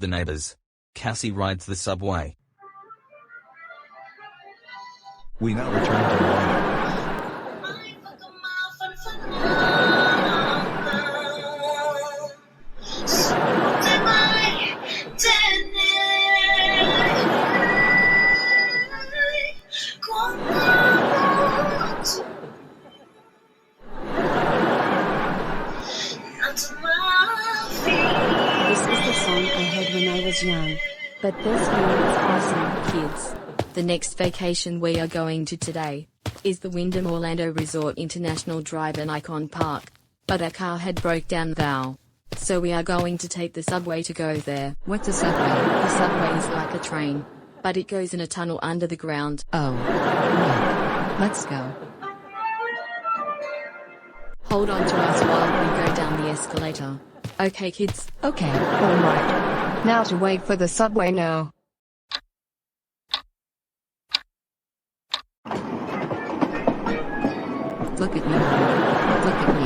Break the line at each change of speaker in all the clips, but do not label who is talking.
The neighbors. Cassie rides the subway.
We now return to Milano.
This is the song I heard when I was young. But this one is awesome, kids. The next vacation we are going to today is the Wyndham Orlando Resort International Drive and Icon Park. But our car had broke down though. So we are going to take the subway to go there.
What's a subway?
The subway is like a train, but it goes in a tunnel under the ground.
Oh. Right. Let's go.
Hold on to us while we go down the escalator. Okay kids?
Okay.
Alright. Now to wait for the subway now.
Look at me. Look at me.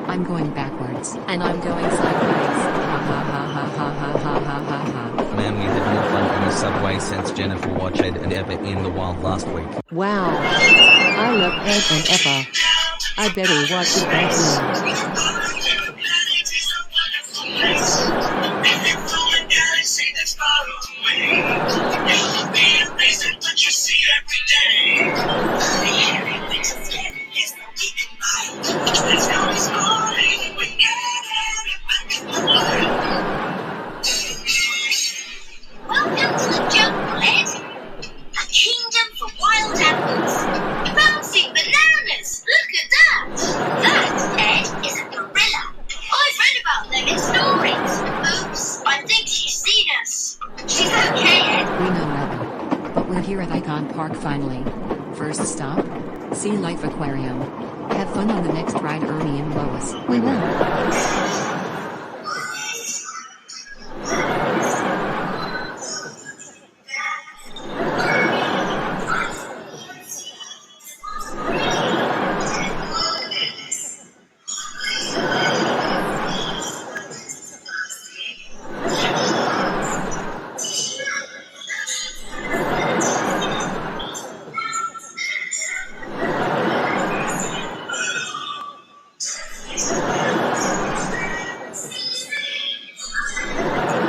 I'm going backwards.
And I'm going sideways.
Ha ha ha ha ha ha ha ha ha ha.
Man, we had more fun on the subway since Jennifer watched Ed and Ever in the Wild last week.
Wow. I love Ed and Eva. I better watch it back now.
Welcome to the jungle, Ed. A kingdom for wild animals. Bouncing bananas. Look at that. That, Ed, is a gorilla. I've read about them in stories. Oops, I think she's seen us. She's okay, Ed.
We know nothing. But we're here at Icon Park finally. First stop? Sea Life Aquarium. Have fun on the next ride, Ernie and Lois.
We will.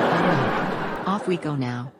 Alright. Off we go now.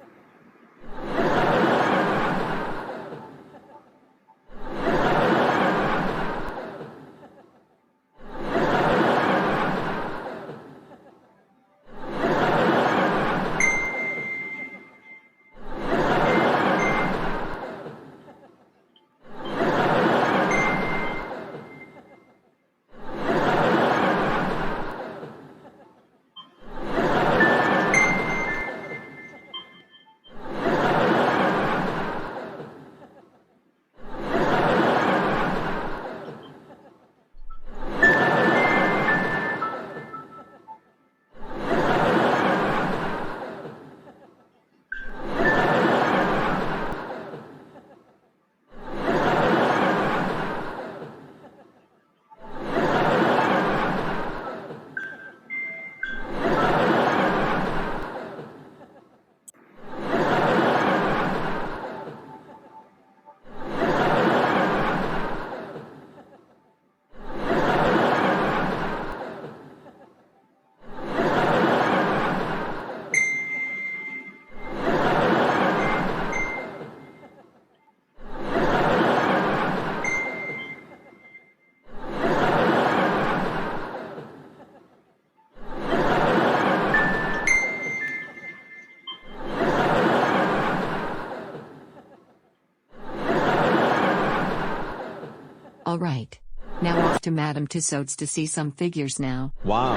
Alright. Now off to Madame Tussauds to see some figures now.
Wow.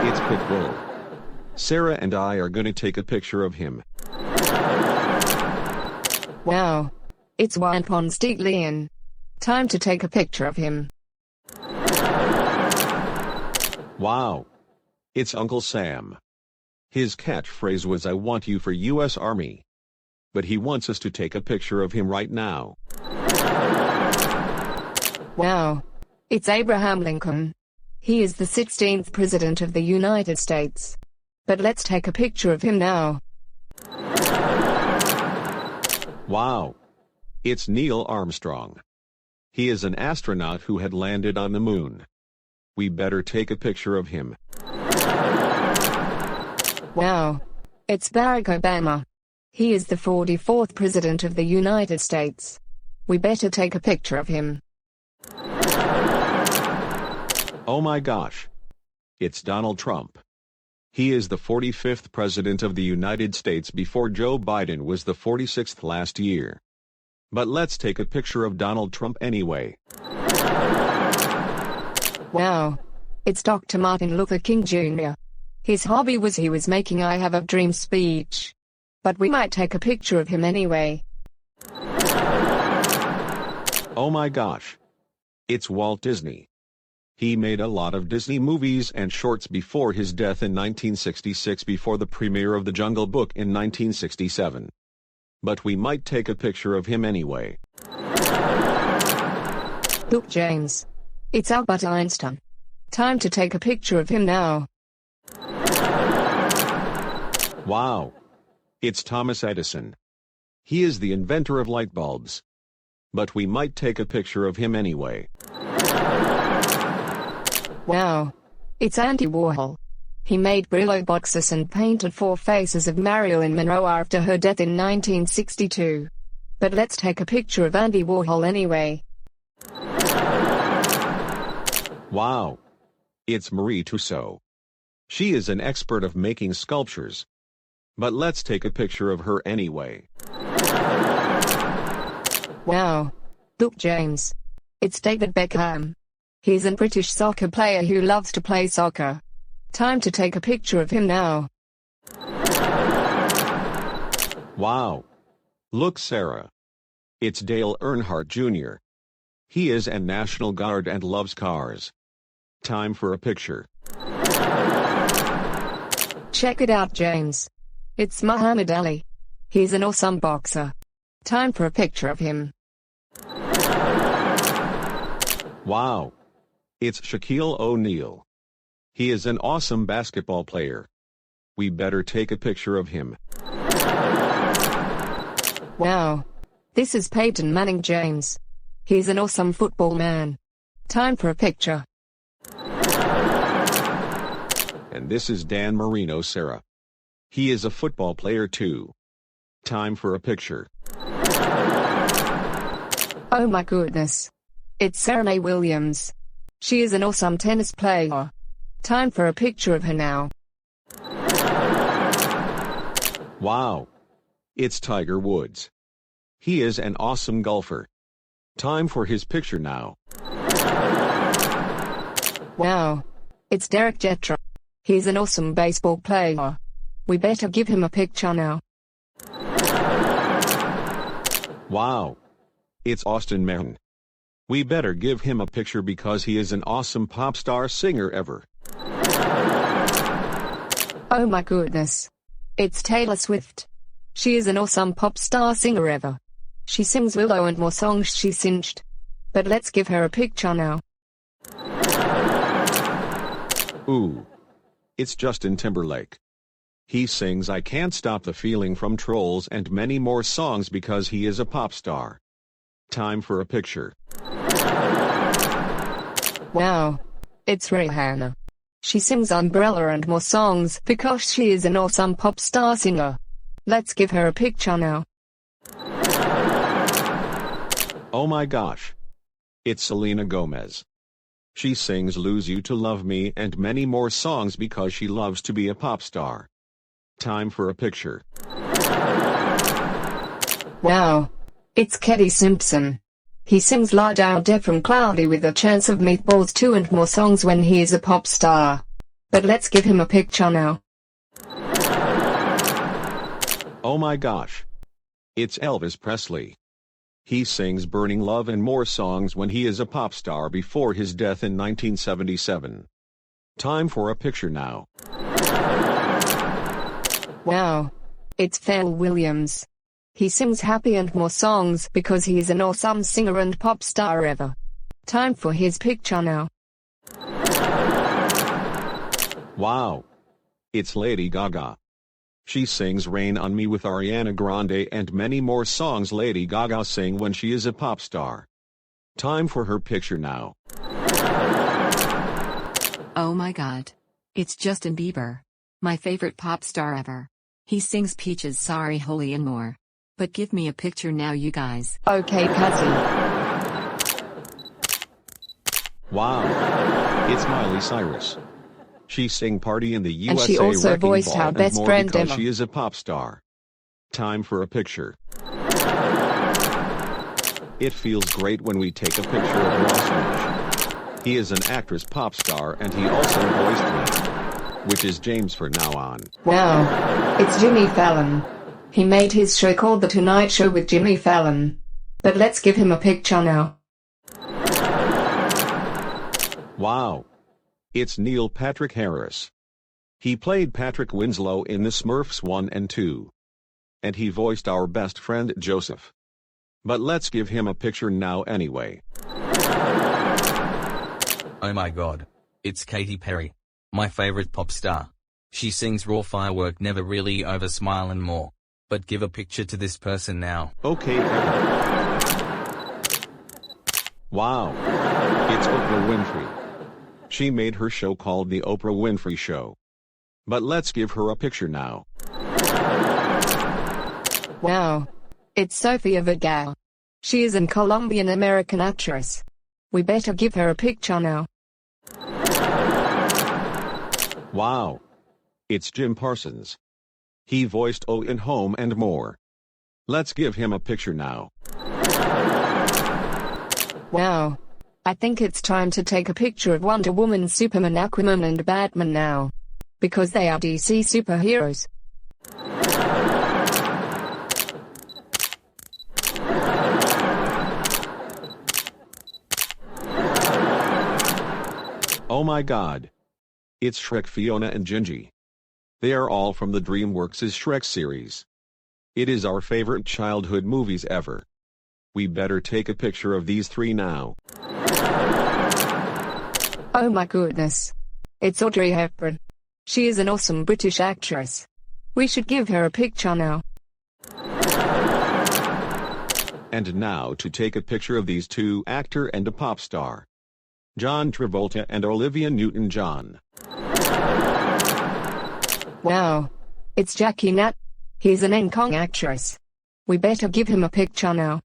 It's Pitbull. Sarah and I are gonna take a picture of him.
Wow. It's Wampon Stiglian. Time to take a picture of him.
Wow. It's Uncle Sam. His catchphrase was "I want you for US Army." But he wants us to take a picture of him right now.
Wow. It's Abraham Lincoln. He is the 16th President of the United States. But let's take a picture of him now.
Wow. It's Neil Armstrong. He is an astronaut who had landed on the moon. We better take a picture of him.
Wow. It's Barack Obama. He is the 44th President of the United States. We better take a picture of him.
Oh my gosh. It's Donald Trump. He is the 45th President of the United States before Joe Biden was the 46th last year. But let's take a picture of Donald Trump anyway.
Wow. It's Dr. Martin Luther King Jr. His hobby was he was making I Have a Dream speech. But we might take a picture of him anyway.
Oh my gosh. It's Walt Disney. He made a lot of Disney movies and shorts before his death in 1966 before the premiere of The Jungle Book in 1967. But we might take a picture of him anyway.
Look, James. It's Albert Einstein. Time to take a picture of him now.
Wow. It's Thomas Edison. He is the inventor of light bulbs. But we might take a picture of him anyway.
Wow. It's Andy Warhol. He made Brillo boxes and painted 4 faces of Marilyn Monroe after her death in 1962. But let's take a picture of Andy Warhol anyway.
Wow. It's Marie Tussaud. She is an expert of making sculptures. But let's take a picture of her anyway.
Wow. Look, James. It's David Beckham. He's a British soccer player who loves to play soccer. Time to take a picture of him now.
Wow. Look, Sarah. It's Dale Earnhardt Jr. He is a National Guard and loves cars. Time for a picture.
Check it out, James. It's Muhammad Ali. He's an awesome boxer. Time for a picture of him.
Wow. It's Shaquille O'Neal. He is an awesome basketball player. We better take a picture of him.
Wow. This is Peyton Manning, James. He's an awesome football man. Time for a picture.
And this is Dan Marino, Sarah. He is a football player too. Time for a picture.
Oh my goodness. It's Serena Williams. She is an awesome tennis player. Time for a picture of her now.
Wow. It's Tiger Woods. He is an awesome golfer. Time for his picture now.
Wow. It's Derek Jeter. He's an awesome baseball player. We better give him a picture now.
Wow. It's Austin Mahon. We better give him a picture because he is an awesome pop star singer ever.
Oh my goodness. It's Taylor Swift. She is an awesome pop star singer ever. She sings Willow and more songs she cinched. But let's give her a picture now.
Ooh. It's Justin Timberlake. He sings I Can't Stop the Feeling from Trolls and many more songs because he is a pop star. Time for a picture.
Wow. It's Rihanna. She sings Umbrella and more songs because she is an awesome pop star singer. Let's give her a picture now.
Oh my gosh. It's Selena Gomez. She sings Lose You to Love Me and many more songs because she loves to be a pop star. Time for a picture.
Wow. It's Keddy Simpson. He sings La Down Deb from Cloudy with a Chance of Meatballs 2 and more songs when he is a pop star. But let's give him a picture now.
Oh my gosh. It's Elvis Presley. He sings Burning Love and more songs when he is a pop star before his death in 1977. Time for a picture now.
Wow. It's Pharrell Williams. He sings Happy and more songs because he is an awesome singer and pop star ever. Time for his picture now.
Wow. It's Lady Gaga. She sings Rain on Me with Ariana Grande and many more songs Lady Gaga sing when she is a pop star. Time for her picture now.
Oh my god. It's Justin Bieber. My favorite pop star ever. He sings Peaches, Sorry, Holy and more. But give me a picture now, you guys.
Okay, Cassie.
Wow. It's Miley Cyrus. She sang Party in the USA
And she also
Wrecking
voiced
Ball
our
and
best
more
friend
because
Emma.
she is a pop star. Time for a picture. It feels great when we take a picture of Ross Rich. He is an actress pop star and he also voiced me, which is James for now on.
Wow. It's Jimmy Fallon. He made his show called The Tonight Show with Jimmy Fallon. But let's give him a picture now.
Wow. It's Neil Patrick Harris. He played Patrick Winslow in The Smurfs 1 and 2. And he voiced our best friend Joseph. But let's give him a picture now anyway.
Oh my god. It's Katy Perry. My favorite pop star. She sings Raw Firework, Never Really Over, Smile and more. But give a picture to this person now.
Okay, Evan. Wow. It's Oprah Winfrey. She made her show called The Oprah Winfrey Show. But let's give her a picture now.
Wow. It's Sofia Vergara. She is an Colombian-American actress. We better give her a picture now.
Wow. It's Jim Parsons. He voiced O in Home and more. Let's give him a picture now.
Wow. I think it's time to take a picture of Wonder Woman, Superman, Aquaman and Batman now. Because they are DC superheroes.
Oh my god. It's Shrek, Fiona and Gingy. They are all from the DreamWorks' Shrek series. It is our favorite childhood movies ever. We better take a picture of these three now.
Oh my goodness. It's Audrey Hepburn. She is an awesome British actress. We should give her a picture now.
And now to take a picture of these two, actor and a pop star. John Travolta and Olivia Newton-John.
Wow. It's Jackie Nat. He's an Hong Kong actress. We better give him a picture now.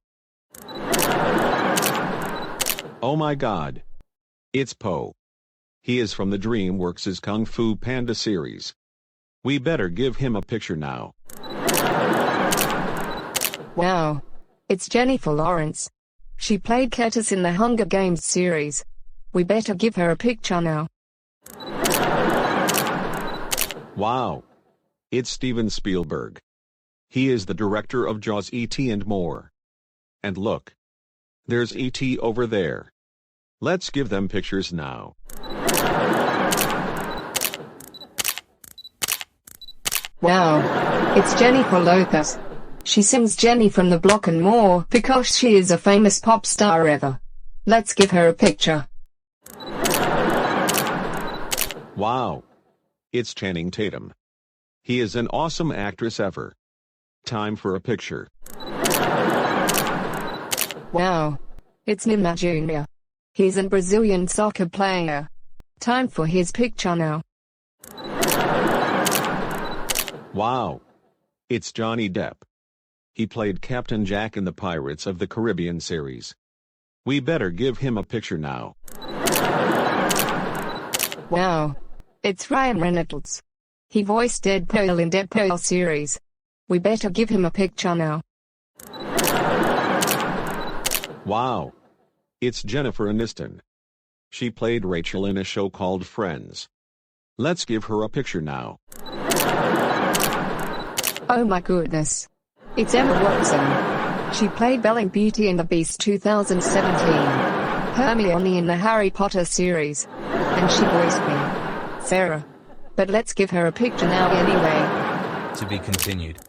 Oh my god. It's Po. He is from the DreamWorks' Kung Fu Panda series. We better give him a picture now.
Wow. It's Jennifer Lawrence. She played Katniss in the Hunger Games series. We better give her a picture now.
Wow. It's Steven Spielberg. He is the director of Jaws, E.T. and more. And look. There's E.T. over there. Let's give them pictures now.
Wow. It's Jennifer Lopez. She sings Jenny from the Block and more because she is a famous pop star ever. Let's give her a picture.
Wow. It's Channing Tatum. He is an awesome actress ever. Time for a picture.
Wow. It's Neymar Jr. He's a Brazilian soccer player. Time for his picture now.
Wow. It's Johnny Depp. He played Captain Jack in the Pirates of the Caribbean series. We better give him a picture now.
Wow. It's Ryan Reynolds. He voiced Deadpool in Deadpool series. We better give him a picture now.
Wow. It's Jennifer Aniston. She played Rachel in a show called Friends. Let's give her a picture now.
Oh my goodness. It's Emma Watson. She played Belle in Beauty and the Beast 2017. Hermione in the Harry Potter series. And she voiced me, Sarah. But let's give her a picture now anyway.
To be continued.